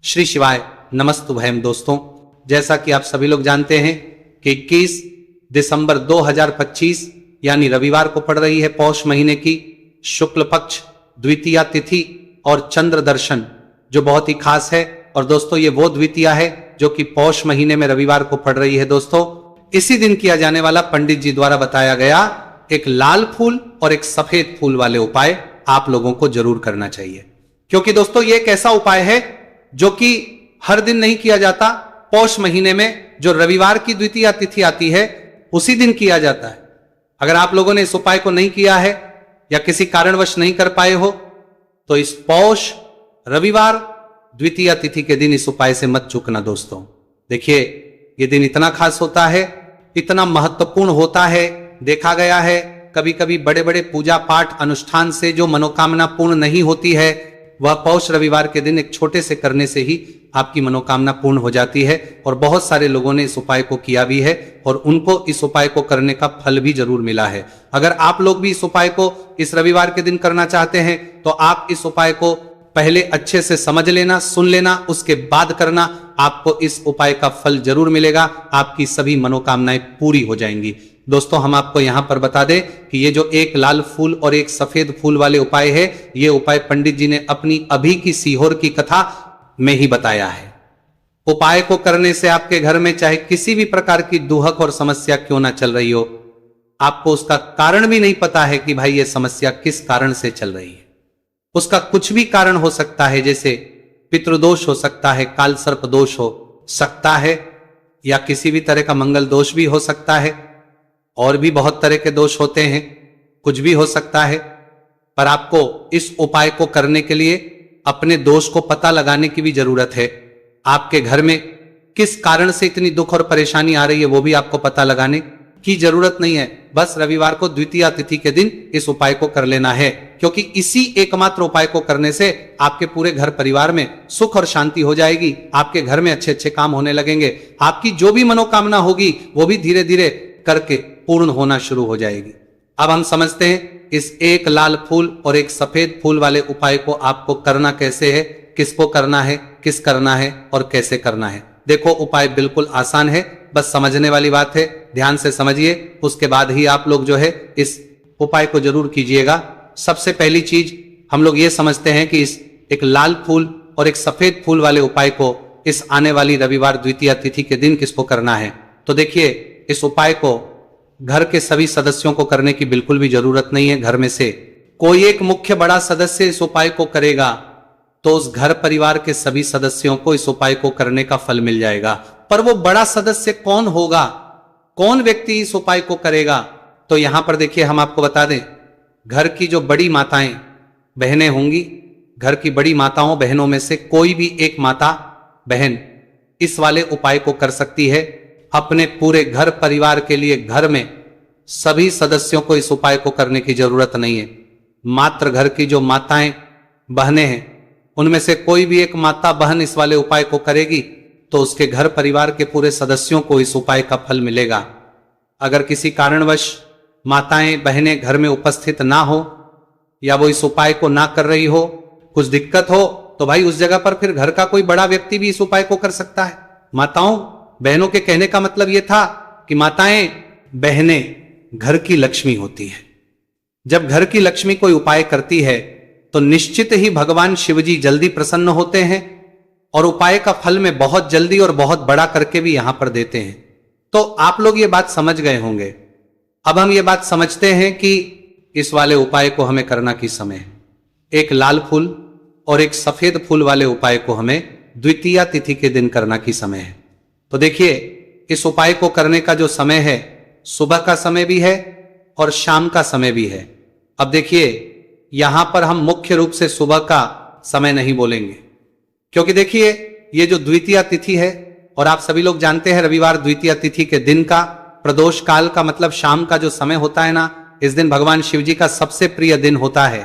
श्री शिवाय नमस्तुभयम। दोस्तों, जैसा कि आप सभी लोग जानते हैं कि 21 दिसंबर 2025 यानी रविवार को पड़ रही है पौष महीने की शुक्ल पक्ष द्वितीया तिथि और चंद्र दर्शन, जो बहुत ही खास है। और दोस्तों, ये वो द्वितीया है जो कि पौष महीने में रविवार को पड़ रही है। दोस्तों, इसी दिन किया जाने वाला पंडित जी द्वारा बताया गया एक लाल फूल और एक सफेद फूल वाले उपाय आप लोगों को जरूर करना चाहिए, क्योंकि दोस्तों ये एक ऐसा उपाय है जो कि हर दिन नहीं किया जाता। पौष महीने में जो रविवार की द्वितीया तिथि आती है उसी दिन किया जाता है। अगर आप लोगों ने इस उपाय को नहीं किया है या किसी कारणवश नहीं कर पाए हो तो इस पौष रविवार द्वितीया तिथि के दिन इस उपाय से मत चूकना। दोस्तों देखिए, ये दिन इतना खास होता है, इतना महत्वपूर्ण होता है। देखा गया है कभी कभी बड़े बड़े पूजा पाठ अनुष्ठान से जो मनोकामना पूर्ण नहीं होती है, वह पौष रविवार के दिन एक छोटे से करने से ही आपकी मनोकामना पूर्ण हो जाती है। और बहुत सारे लोगों ने इस उपाय को किया भी है और उनको इस उपाय को करने का फल भी जरूर मिला है। अगर आप लोग भी इस उपाय को इस रविवार के दिन करना चाहते हैं तो आप इस उपाय को पहले अच्छे से समझ लेना, सुन लेना, उसके बाद करना। आपको इस उपाय का फल जरूर मिलेगा, आपकी सभी मनोकामनाएं पूरी हो जाएंगी। दोस्तों, हम आपको यहां पर बता दें कि ये जो एक लाल फूल और एक सफेद फूल वाले उपाय है, ये उपाय पंडित जी ने अपनी अभी की सीहोर की कथा में ही बताया है। उपाय को करने से आपके घर में चाहे किसी भी प्रकार की दुहक और समस्या क्यों ना चल रही हो, आपको उसका कारण भी नहीं पता है कि भाई ये समस्या किस कारण से चल रही है। उसका कुछ भी कारण हो सकता है, जैसे पितृदोष हो सकता है, काल सर्प दोष हो सकता है, या किसी भी तरह का मंगल दोष भी हो सकता है, और भी बहुत तरह के दोष होते हैं, कुछ भी हो सकता है। पर आपको इस उपाय को करने के लिए अपने दोष को पता लगाने की भी जरूरत है। आपके घर में किस कारण से इतनी दुख और परेशानी आ रही है वो भी आपको पता लगाने की जरूरत नहीं है। बस रविवार को द्वितीया तिथि के दिन इस उपाय को कर लेना है, क्योंकि इसी एकमात्र उपाय को करने से आपके पूरे घर परिवार में सुख और शांति हो जाएगी। आपके घर में अच्छे अच्छे काम होने लगेंगे। आपकी जो भी मनोकामना होगी वो भी धीरे धीरे करके पूर्ण होना शुरू हो जाएगी। अब हम समझते हैं इस एक लाल फूल और एक सफेद फूल वाले उपाय को आपको करना कैसे है, किसको करना है, किस करना है और कैसे करना है। देखो, उपाय बिल्कुल आसान है, बस समझने वाली बात है। ध्यान से समझिए, उसके बाद ही आप लोग जो है इस उपाय को जरूर कीजिएगा। सबसे पहली चीज हम लोग ये समझते हैं कि इस एक लाल फूल और एक सफेद फूल वाले उपाय को इस आने वाली रविवार द्वितीया तिथि के दिन किसको करना है। तो देखिए, इस उपाय को घर के सभी सदस्यों को करने की बिल्कुल भी जरूरत नहीं है। घर में से कोई एक मुख्य बड़ा सदस्य इस उपाय को करेगा तो उस घर परिवार के सभी सदस्यों को इस उपाय को करने का फल मिल जाएगा। पर वो बड़ा सदस्य कौन होगा, कौन व्यक्ति इस उपाय को करेगा, तो यहां पर देखिए हम आपको बता दें, घर की जो बड़ी माताएं बहनें होंगी, घर की बड़ी माताओं बहनों में से कोई भी एक माता बहन इस वाले उपाय को कर सकती है। अपने पूरे घर परिवार के लिए घर में सभी सदस्यों को इस उपाय को करने की जरूरत नहीं है। मात्र घर की जो माताएं बहनें हैं उनमें से कोई भी एक माता बहन इस वाले उपाय को करेगी तो उसके घर परिवार के पूरे सदस्यों को इस उपाय का फल मिलेगा। अगर किसी कारणवश माताएं बहनें घर में उपस्थित ना हो या वो इस उपाय को ना कर रही हो, कुछ दिक्कत हो, तो भाई उस जगह पर फिर घर का कोई बड़ा व्यक्ति भी इस उपाय को कर सकता है। माताओं बहनों के कहने का मतलब यह था कि माताएं बहनें घर की लक्ष्मी होती है। जब घर की लक्ष्मी कोई उपाय करती है तो निश्चित ही भगवान शिवजी जल्दी प्रसन्न होते हैं और उपाय का फल में बहुत जल्दी और बहुत बड़ा करके भी यहां पर देते हैं। तो आप लोग ये बात समझ गए होंगे। अब हम ये बात समझते हैं कि इस वाले उपाय को हमें करना किस समय है। एक लाल फूल और एक सफेद फूल वाले उपाय को हमें द्वितीया तिथि के दिन करना की समय है। तो देखिए, इस उपाय को करने का जो समय है, सुबह का समय भी है और शाम का समय भी है। अब देखिए, यहां पर हम मुख्य रूप से सुबह का समय नहीं बोलेंगे, क्योंकि देखिए ये जो द्वितीया तिथि है, और आप सभी लोग जानते हैं रविवार द्वितीया तिथि के दिन का प्रदोष काल का मतलब शाम का जो समय होता है ना, इस दिन भगवान शिव जी का सबसे प्रिय दिन होता है।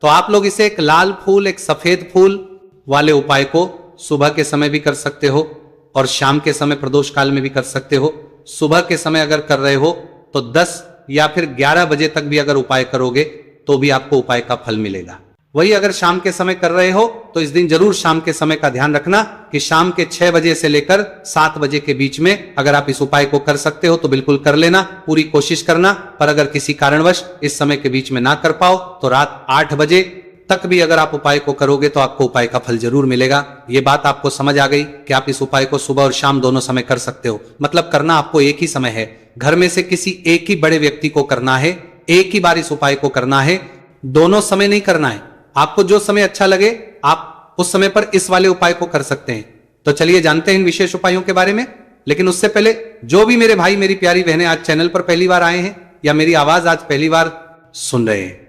तो आप लोग इसे एक लाल फूल एक सफेद फूल वाले उपाय को सुबह के समय भी कर सकते हो और शाम के समय प्रदोष काल में भी कर सकते हो। सुबह के समय अगर कर रहे हो तो 10 या फिर 11 बजे तक भी अगर उपाय करोगे तो भी आपको उपाय का फल मिलेगा। वही अगर शाम के समय कर रहे हो तो इस दिन जरूर शाम के समय का ध्यान रखना कि शाम के 6 बजे से लेकर 7 बजे के बीच में अगर आप इस उपाय को कर सकते हो तो बिल्कुल कर लेना, पूरी कोशिश करना। पर अगर किसी कारणवश इस समय के बीच में ना कर पाओ तो रात 8 बजे तक भी अगर आप उपाय को करोगे तो आपको उपाय का फल जरूर मिलेगा। ये बात आपको समझ आ गई कि आप इस उपाय को सुबह और शाम दोनों समय कर सकते हो। मतलब करना आपको एक ही समय है, घर में से किसी एक ही बड़े व्यक्ति को करना है, एक ही बार इस उपाय को करना है, दोनों समय नहीं करना है। आपको जो समय अच्छा लगे आप उस समय पर इस वाले उपाय को कर सकते हैं। तो चलिए जानते हैं इन विशेष उपायों के बारे में। लेकिन उससे पहले जो भी मेरे भाई मेरी प्यारी बहनें आज चैनल पर पहली बार आए हैं या मेरी आवाज आज पहली बार सुन रहे हैं,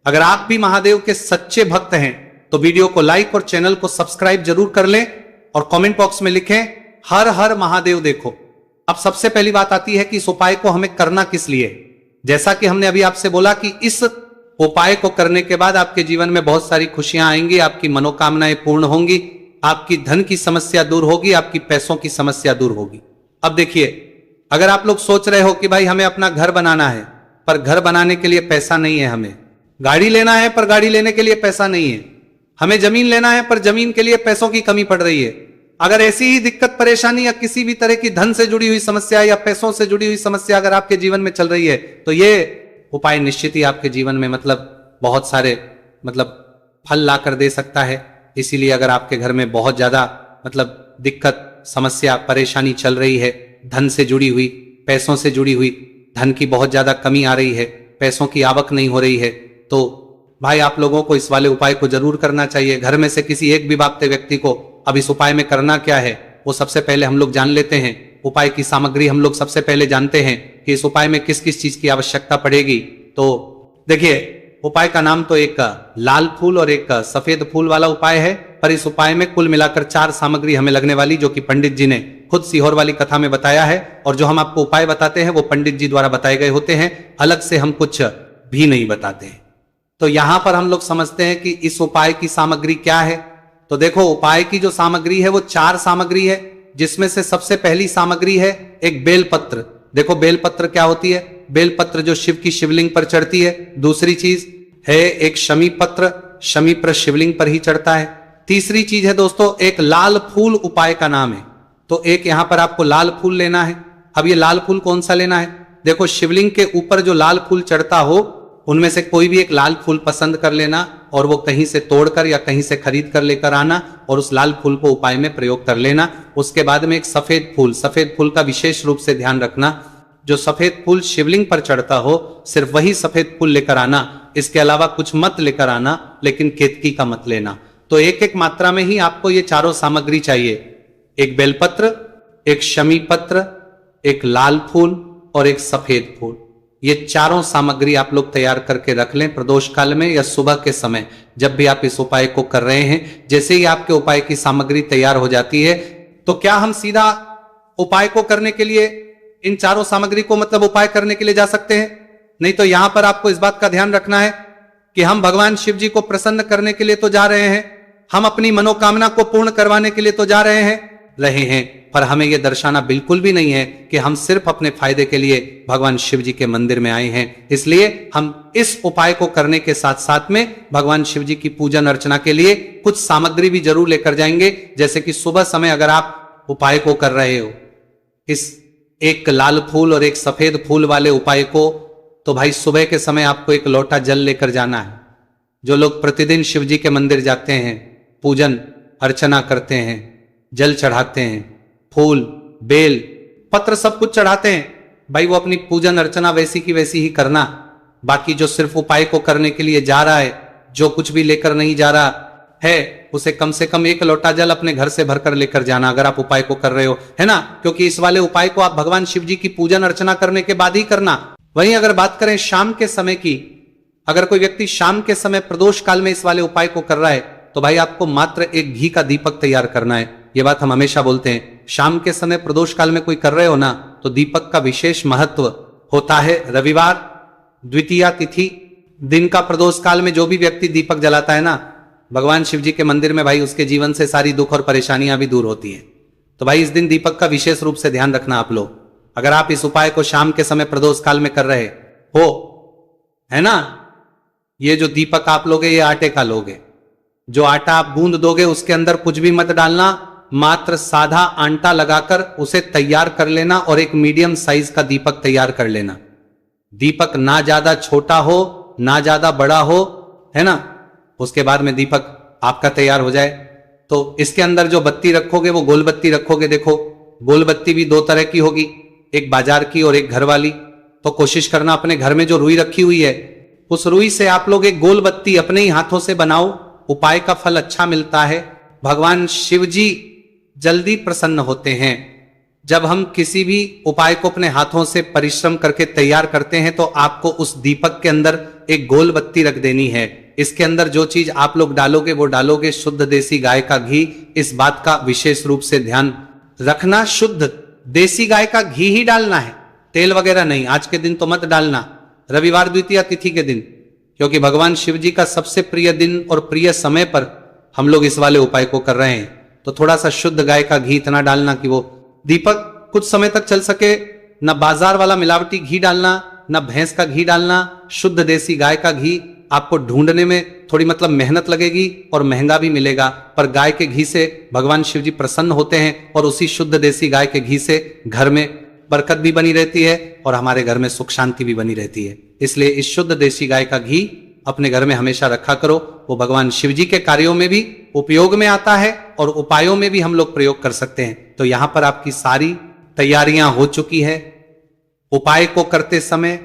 अगर आप भी महादेव के सच्चे भक्त हैं तो वीडियो को लाइक और चैनल को सब्सक्राइब जरूर कर लें और कमेंट बॉक्स में लिखें हर हर महादेव। देखो, अब सबसे पहली बात आती है कि इस उपाय को हमें करना किस लिए। जैसा कि हमने अभी आपसे बोला कि इस उपाय को करने के बाद आपके जीवन में बहुत सारी खुशियां आएंगी, आपकी मनोकामनाएं पूर्ण होंगी, आपकी धन की समस्या दूर होगी, आपकी पैसों की समस्या दूर होगी। अब देखिए, अगर आप लोग सोच रहे हो कि भाई हमें अपना घर बनाना है पर घर बनाने के लिए पैसा नहीं है, हमें गाड़ी लेना है पर गाड़ी लेने के लिए पैसा नहीं है, हमें जमीन लेना है पर जमीन के लिए पैसों की कमी पड़ रही है, अगर ऐसी ही दिक्कत परेशानी या किसी भी तरह की धन से जुड़ी हुई समस्या या पैसों से जुड़ी हुई समस्या अगर आपके जीवन में चल रही है तो ये उपाय निश्चित ही आपके जीवन में बहुत सारे फल ला कर दे सकता है। इसीलिए अगर आपके घर में बहुत ज्यादा दिक्कत समस्या परेशानी चल रही है, धन से जुड़ी हुई, पैसों से जुड़ी हुई, धन की बहुत ज्यादा कमी आ रही है, पैसों की आवक नहीं हो रही है, तो भाई आप लोगों को इस वाले उपाय को जरूर करना चाहिए। घर में से किसी एक भी भागते व्यक्ति को अब इस उपाय में करना क्या है वो सबसे पहले हम लोग जान लेते हैं। उपाय की सामग्री हम लोग सबसे पहले जानते हैं कि इस उपाय में किस किस चीज की आवश्यकता पड़ेगी। तो देखिए, उपाय का नाम तो एक लाल फूल और एक सफेद फूल वाला उपाय है, पर इस उपाय में कुल मिलाकर 4 सामग्री हमें लगने वाली, जो कि पंडित जी ने खुद सीहोर वाली कथा में बताया है। और जो हम आपको उपाय बताते हैं वो पंडित जी द्वारा बताए गए होते हैं, अलग से हम कुछ भी नहीं बताते हैं। तो यहां पर हम लोग समझते हैं कि इस उपाय की सामग्री क्या है। तो देखो, उपाय की जो सामग्री है वो 4 सामग्री है, जिसमें से सबसे पहली सामग्री है एक बेलपत्र। देखो, बेलपत्र क्या होती है? बेलपत्र जो शिव की शिवलिंग पर चढ़ती है। दूसरी चीज है एक शमी पत्र, शमी पर शिवलिंग पर ही चढ़ता है। तीसरी चीज है दोस्तों एक लाल फूल, उपाय का नाम है। तो एक यहां पर आपको लाल फूल लेना है। अब ये लाल फूल कौन सा लेना है? देखो, शिवलिंग के ऊपर जो लाल फूल चढ़ता हो उनमें से कोई भी एक लाल फूल पसंद कर लेना और वो कहीं से तोड़कर या कहीं से खरीद कर लेकर आना और उस लाल फूल को उपाय में प्रयोग कर लेना। उसके बाद में एक सफेद फूल, सफेद फूल का विशेष रूप से ध्यान रखना, जो सफेद फूल शिवलिंग पर चढ़ता हो सिर्फ वही सफेद फूल लेकर आना, इसके अलावा कुछ मत लेकर आना, लेकिन केतकी का मत लेना। तो एक एक मात्रा में ही आपको ये चारों सामग्री चाहिए, एक बेलपत्र, एक शमी पत्र, एक लाल फूल और एक सफेद फूल। ये चारों सामग्री आप लोग तैयार करके रख लें प्रदोष काल में या सुबह के समय, जब भी आप इस उपाय को कर रहे हैं। जैसे ही आपके उपाय की सामग्री तैयार हो जाती है तो क्या हम सीधा उपाय को करने के लिए इन चारों सामग्री को उपाय करने के लिए जा सकते हैं? नहीं, तो यहां पर आपको इस बात का ध्यान रखना है कि हम भगवान शिव जी को प्रसन्न करने के लिए तो जा रहे हैं, हम अपनी मनोकामना को पूर्ण करवाने के लिए तो जा रहे हैं, पर हमें यह दर्शाना बिल्कुल भी नहीं है कि हम सिर्फ अपने फायदे के लिए भगवान शिव जी के मंदिर में आए हैं। इसलिए हम इस उपाय को करने के साथ साथ में भगवान शिव जी की पूजन अर्चना के लिए कुछ सामग्री भी जरूर लेकर जाएंगे। जैसे कि सुबह समय अगर आप उपाय को कर रहे हो, इस एक लाल फूल और एक सफेद फूल वाले उपाय को, तो भाई सुबह के समय आपको एक लोटा जल लेकर जाना है। जो लोग प्रतिदिन शिव जी के मंदिर जाते हैं, पूजन अर्चना करते हैं, जल चढ़ाते हैं, फूल बेल पत्र सब कुछ चढ़ाते हैं, भाई वो अपनी पूजन अर्चना वैसी की वैसी ही करना। बाकी जो सिर्फ उपाय को करने के लिए जा रहा है, जो कुछ भी लेकर नहीं जा रहा है, उसे कम से कम एक लोटा जल अपने घर से भरकर लेकर जाना, अगर आप उपाय को कर रहे हो, है ना। क्योंकि इस वाले उपाय को आप भगवान शिव जी की पूजन अर्चना करने के बाद ही करना। वहीं अगर बात करें शाम के समय की, अगर कोई व्यक्ति शाम के समय प्रदोष काल में इस वाले उपाय को कर रहा है तो भाई आपको मात्र एक घी का दीपक तैयार करना है। यह बात हम हमेशा बोलते हैं, शाम के समय प्रदोष काल में कोई कर रहे हो ना, तो दीपक का विशेष महत्व होता है। रविवार द्वितीया तिथि दिन का प्रदोष काल में जो भी व्यक्ति दीपक जलाता है ना भगवान शिव जी के मंदिर में, भाई उसके जीवन से सारी दुख और परेशानियां भी दूर होती है। तो भाई इस दिन दीपक का विशेष रूप से ध्यान रखना आप लोग। अगर आप इस उपाय को शाम के समय प्रदोष काल में कर रहे हो, है ना, ये जो दीपक आप लोगे ये आटे का लोगे। जो आटा आप गूंद दोगे उसके अंदर कुछ भी मत डालना, मात्र साधा आटा लगाकर उसे तैयार कर लेना और एक मीडियम साइज का दीपक तैयार कर लेना। दीपक ना ज्यादा छोटा हो ना ज्यादा बड़ा हो, है ना। उसके बाद में दीपक आपका तैयार हो जाए तो इसके अंदर जो बत्ती रखोगे वो गोल बत्ती रखोगे। देखो गोल बत्ती भी दो तरह की होगी, एक बाजार की और एक घर वाली। तो कोशिश करना अपने घर में जो रुई रखी हुई है उस रुई से आप लोग एक गोल बत्ती अपने ही हाथों से बनाओ। उपाय का फल अच्छा मिलता है। भगवान शिव जी जल्दी प्रसन्न होते हैं। जब हम किसी भी उपाय को अपने हाथों से परिश्रम करके तैयार करते हैं तो आपको उस दीपक के अंदर एक गोल बत्ती रख देनी है। इसके अंदर जो चीज आप लोग डालोगे वो डालोगे शुद्ध देसी गाय का घी। इस बात का विशेष रूप से ध्यान रखना, शुद्ध देसी गाय का घी ही डालना है, तेल वगैरह नहीं। आज के दिन तो मत डालना, रविवार द्वितीया तिथि के दिन, क्योंकि भगवान शिव जी का सबसे प्रिय दिन और प्रिय समय पर हम लोग इस वाले उपाय को कर रहे हैं। तो थोड़ा सा शुद्ध गाय का घी इतना डालना कि वो दीपक कुछ समय तक चल सके। न बाजार वाला मिलावटी घी डालना, न भैंस का घी डालना, शुद्ध देसी गाय का घी। आपको ढूंढने में थोड़ी मतलब मेहनत लगेगी और महंगा भी मिलेगा, पर गाय के घी से भगवान शिव जी प्रसन्न होते हैं और उसी शुद्ध देसी गाय के घी से घर में बरकत भी बनी रहती है और हमारे घर में सुख शांति भी बनी रहती है। इसलिए इस शुद्ध देसी गाय का घी अपने घर में हमेशा रखा करो। वो भगवान शिव जी के कार्यों में भी उपयोग में आता है और उपायों में भी हम लोग प्रयोग कर सकते हैं। तो यहां पर आपकी सारी तैयारियां हो चुकी है। उपाय को करते समय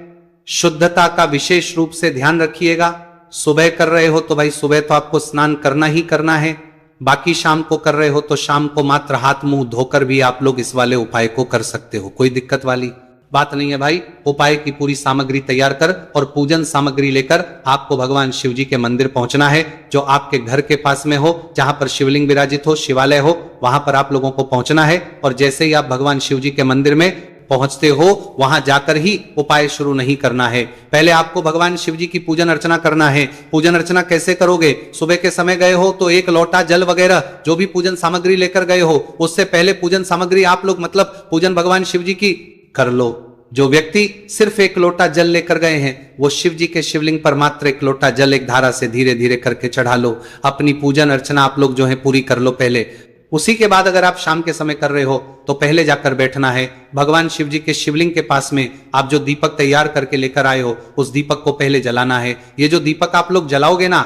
शुद्धता का विशेष रूप से ध्यान रखिएगा। सुबह कर रहे हो तो भाई सुबह तो आपको स्नान करना ही करना है। बाकी शाम को कर रहे हो तो शाम को मात्र हाथ मुंह धोकर भी आप लोग इस वाले उपाय को कर सकते हो, कोई दिक्कत वाली बात नहीं है भाई। उपाय की पूरी सामग्री तैयार कर और पूजन सामग्री लेकर आपको भगवान शिव जी के मंदिर पहुंचना है, जो आपके घर के पास में हो, जहां पर शिवलिंग विराजित हो, शिवालय हो, वहां पर आप लोगों को पहुंचना है। और जैसे ही आप भगवान शिव जी के मंदिर में पहुंचते हो वहां जाकर ही उपाय शुरू नहीं करना है। पहले आपको भगवान शिव जी की पूजन अर्चना करना है। पूजन अर्चना कैसे करोगे? सुबह के समय गए हो तो एक लोटा जल वगैरह जो भी पूजन सामग्री लेकर गए हो उससे पहले पूजन सामग्री आप लोग मतलब पूजन भगवान शिव जी की कर लो। जो व्यक्ति सिर्फ एक लोटा जल लेकर गए हैं वो शिव जी के शिवलिंग पर मात्र एक लोटा जल एक धारा से धीरे धीरे करके चढ़ा लो। अपनी पूजन अर्चना आप लोग जो है पूरी कर लो पहले। उसी के बाद अगर आप शाम के समय कर रहे हो तो पहले जाकर बैठना है भगवान शिव जी के शिवलिंग के पास में। आप जो दीपक तैयार करके लेकर आए हो उस दीपक को पहले जलाना है। ये जो दीपक आप लोग जलाओगे ना,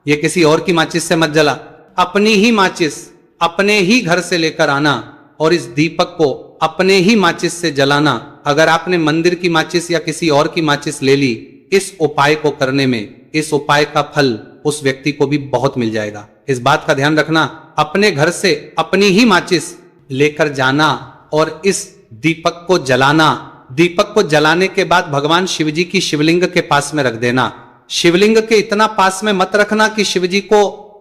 ये किसी और की माचिस से मत जला, अपनी ही माचिस अपने ही घर से लेकर आना और इस दीपक को अपने ही माचिस से जलाना। अगर आपने मंदिर की माचिस या किसी और की माचिस ले ली इस उपाय को करने में, इस उपाय का फल उस व्यक्ति को भी बहुत मिल जाएगा। इस बात का ध्यान रखना, अपने घर से अपनी ही माचिस लेकर जाना और इस दीपक को जलाना। दीपक को जलाने के बाद भगवान शिव जी की शिवलिंग के पास में रख देना। शिवलिंग के इतना पास में मत रखना कि शिव जी को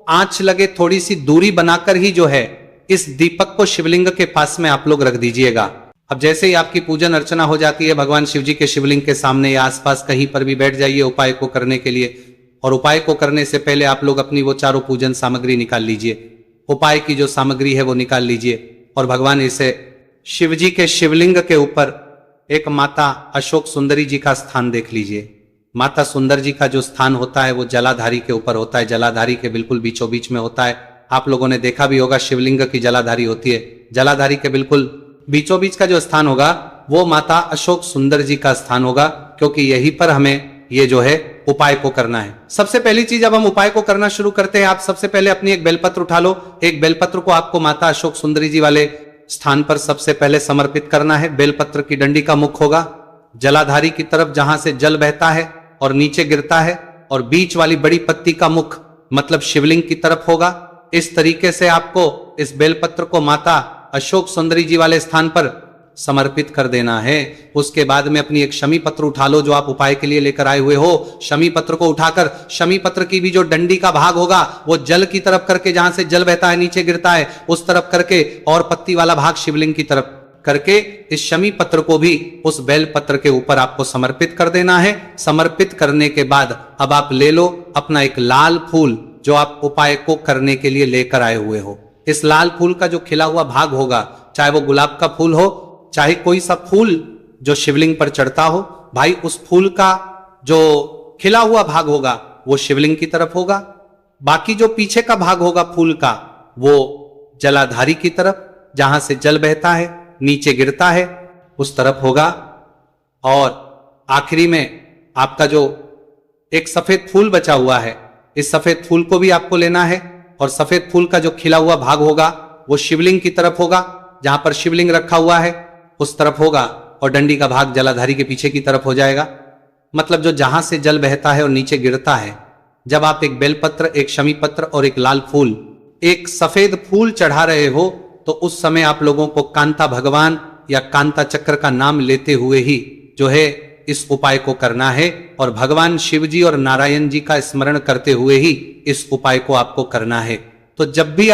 आंच लगे, थोड़ी सी दूरी बनाकर ही जो है इस दीपक को शिवलिंग के पास में आप लोग रख दीजिएगा। अब जैसे ही आपकी पूजन अर्चना हो जाती है भगवान शिव जी के शिवलिंग के सामने या आसपास कहीं पर भी बैठ जाइए उपाय को करने के लिए। और उपाय को करने से पहले आप लोग अपनी वो चारों पूजन सामग्री निकाल लीजिए। उपाय की जो सामग्री है वो निकाल लीजिए और भगवान इसे शिव जी के शिवलिंग के ऊपर एक माता अशोक सुंदरी जी का स्थान देख लीजिए। माता सुंदर जी का जो स्थान होता है वो जलाधारी के ऊपर होता है, जलाधारी के बिल्कुल बीचों बीच में होता है। आप लोगों ने देखा भी होगा शिवलिंग की जलाधारी होती है। जलाधारी के बिल्कुल बीचों बीच का जो स्थान होगा वो माता अशोक सुंदर जी का स्थान होगा, क्योंकि यहीं पर हमें ये जो है उपाय को करना है। सबसे पहली चीज अब हम उपाय को करना शुरू करते हैं। आप सबसे पहले अपनी एक बेलपत्र उठा लो। एक बेलपत्र को आपको माता अशोक सुंदरी जी वाले स्थान पर सबसे पहले समर्पित करना है। बेलपत्र की डंडी का मुख होगा जलाधारी की तरफ जहां से जल बहता है और नीचे गिरता है, और बीच वाली बड़ी पत्ती का मुख मतलब शिवलिंग की तरफ होगा। इस तरीके से आपको इस बेलपत्र को माता अशोक सुंदरी जी वाले स्थान पर समर्पित कर देना है। उसके बाद में अपनी एक शमी पत्र उठा लो जो आप उपाय के लिए लेकर आए हुए हो। शमी पत्र को उठाकर शमी पत्र की भी जो डंडी का भाग होगा वो जल की तरफ करके, जहां से जल बहता है नीचे गिरता है उस तरफ करके, और पत्ती वाला भाग शिवलिंग की तरफ करके इस शमी पत्र को भी उस बेल पत्र के ऊपर आपको समर्पित कर देना है। समर्पित करने के बाद अब आप ले लो अपना एक लाल फूल जो आप उपाय को करने के लिए लेकर आए हुए हो। इस लाल फूल का जो खिला हुआ भाग होगा, चाहे वो गुलाब का फूल हो चाहे कोई सा फूल जो शिवलिंग पर चढ़ता हो, भाई उस फूल का जो खिला हुआ भाग होगा वो शिवलिंग की तरफ होगा। बाकी जो पीछे का भाग होगा फूल का, वो जलाधारी की तरफ, जहां से जल बहता है नीचे गिरता है उस तरफ होगा। और आखिरी में आपका जो एक सफेद फूल बचा हुआ है, इस सफेद फूल को भी आपको लेना है और सफेद फूल का जो खिला हुआ भाग होगा वो शिवलिंग की तरफ होगा, जहां पर शिवलिंग रखा हुआ है उस तरफ होगा, और डंडी का भाग जलाधारी के पीछे की तरफ हो जाएगा। मतलब जो जहां से जल बहता है और नीचे गिरता है। जब आप एक बेलपत्र, एक शमी पत्र और एक लाल फूल, एक सफेद फूल चढ़ा रहे हो, तो उस समय आप लोगों को कांता भगवान या कांता चक्र का नाम लेते हुए ही जो है इस उपाय को करना है, और भगवान शिव जी और नारायण जी का स्मरण करते हुए ही इस उपाय को आपको करना है। तो जब भी